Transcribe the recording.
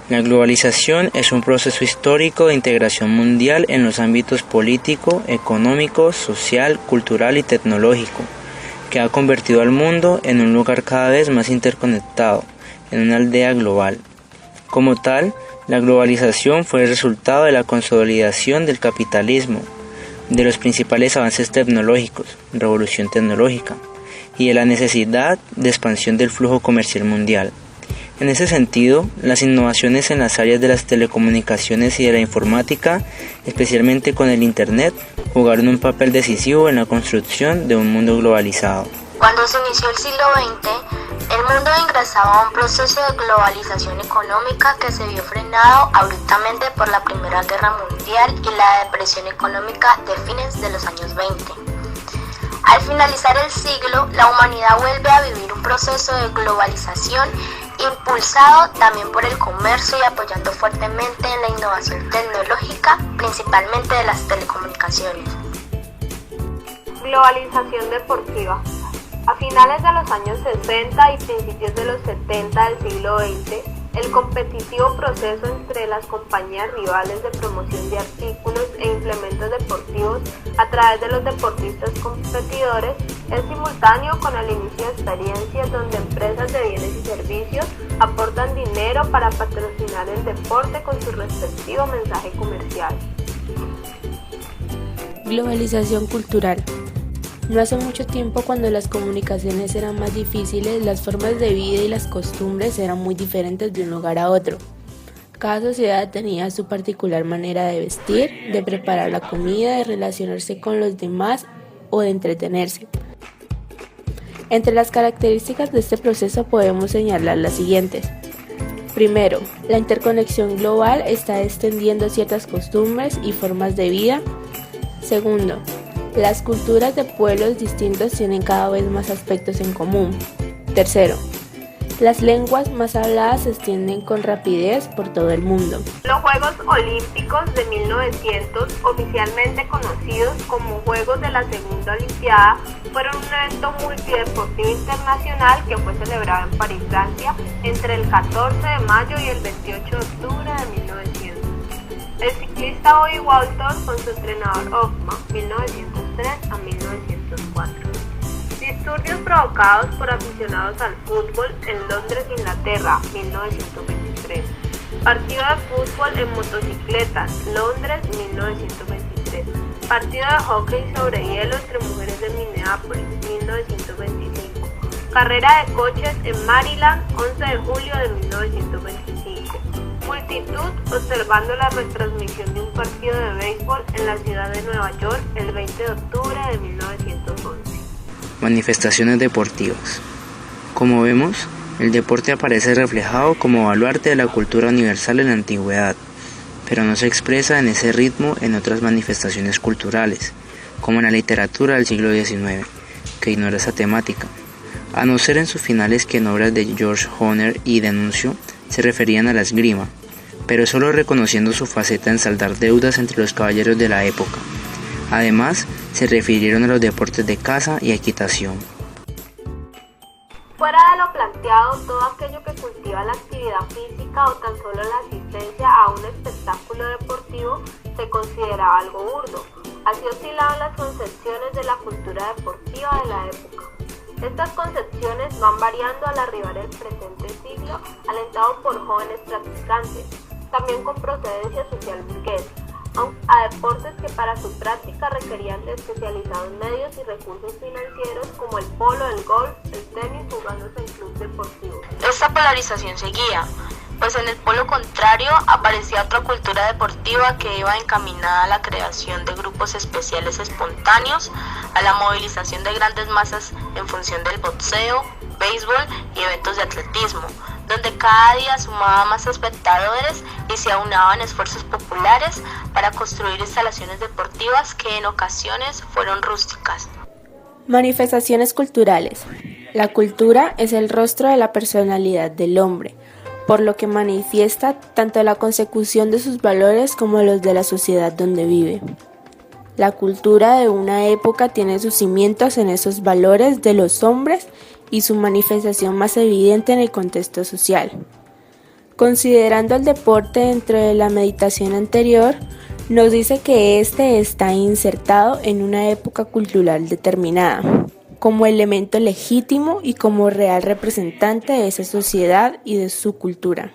La globalización es un proceso histórico de integración mundial en los ámbitos político, económico, social, cultural y tecnológico, que ha convertido al mundo en un lugar cada vez más interconectado, en una aldea global. Como tal, la globalización fue el resultado de la consolidación del capitalismo, de los principales avances tecnológicos, revolución tecnológica, y de la necesidad de expansión del flujo comercial mundial. En ese sentido, las innovaciones en las áreas de las telecomunicaciones y de la informática, especialmente con el Internet, jugaron un papel decisivo en la construcción de un mundo globalizado. Cuando se inició el siglo XX, el mundo ingresaba a un proceso de globalización económica que se vio frenado abruptamente por la Primera Guerra Mundial y la depresión económica de fines de los años 20. Al finalizar el siglo, la humanidad vuelve a vivir un proceso de globalización impulsado también por el comercio y apoyando fuertemente en la innovación tecnológica, principalmente de las telecomunicaciones. Globalización deportiva. A finales de los años 60 y principios de los 70 del siglo XX, el competitivo proceso entre las compañías rivales de promoción de artículos e implementos deportivos a través de los deportistas competidores es simultáneo con el inicio de experiencias donde empresas de bienes y servicios aportan dinero para patrocinar el deporte con su respectivo mensaje comercial. Globalización cultural. No hace mucho tiempo, cuando las comunicaciones eran más difíciles, las formas de vida y las costumbres eran muy diferentes de un lugar a otro. Cada sociedad tenía su particular manera de vestir, de preparar la comida, de relacionarse con los demás o de entretenerse. Entre las características de este proceso podemos señalar las siguientes. Primero, la interconexión global está extendiendo ciertas costumbres y formas de vida. Segundo, las culturas de pueblos distintos tienen cada vez más aspectos en común. Tercero, las lenguas más habladas se extienden con rapidez por todo el mundo. Los Juegos Olímpicos de 1900, oficialmente conocidos como Juegos de la Segunda Olimpiada, fueron un evento multideportivo internacional que fue celebrado en París, Francia, entre el 14 de mayo y el 28 de octubre de 1900. El ciclista Bobby Walters con su entrenador Hoffman, 1903 a 1904. Disturbios provocados por aficionados al fútbol en Londres, Inglaterra, 1923. Partido de fútbol en motocicletas, Londres, 1923. Partido de hockey sobre hielo entre mujeres de Minneapolis, 1925. Carrera de coches en Maryland, 11 de julio de 1925. Multitud observando la retransmisión de un partido de béisbol en la ciudad de Nueva York el 20 de octubre de 1911. Manifestaciones deportivas. Como vemos, el deporte aparece reflejado como baluarte de la cultura universal en la antigüedad, pero no se expresa en ese ritmo en otras manifestaciones culturales, como en la literatura del siglo XIX, que ignora esa temática, a no ser en sus finales que en obras de George Horner y D'Annunzio se referían a la esgrima, pero solo reconociendo su faceta en saldar deudas entre los caballeros de la época. Además, se refirieron a los deportes de caza y equitación. Fuera de lo planteado, todo aquello que cultiva la actividad física o tan solo la asistencia a un espectáculo deportivo se consideraba algo burdo. Así oscilaban las concepciones de la cultura deportiva de la época. Estas concepciones van variando al arribar el presente siglo, alentado por jóvenes practicantes, también con procedencia social burguesa, a deportes que para su práctica requerían de especializados medios y recursos financieros como el polo, el golf, el tenis, jugándose en clubes deportivos. Esta polarización seguía, pues en el polo contrario aparecía otra cultura deportiva que iba encaminada a la creación de grupos especiales espontáneos, a la movilización de grandes masas en función del boxeo, béisbol y eventos de atletismo, donde cada día sumaba más espectadores y se aunaban esfuerzos populares para construir instalaciones deportivas que en ocasiones fueron rústicas. Manifestaciones culturales. La cultura es el rostro de la personalidad del hombre, por lo que manifiesta tanto la consecución de sus valores como los de la sociedad donde vive. La cultura de una época tiene sus cimientos en esos valores de los hombres y su manifestación más evidente en el contexto social. Considerando el deporte dentro de la meditación anterior, nos dice que este está insertado en una época cultural determinada, como elemento legítimo y como real representante de esa sociedad y de su cultura.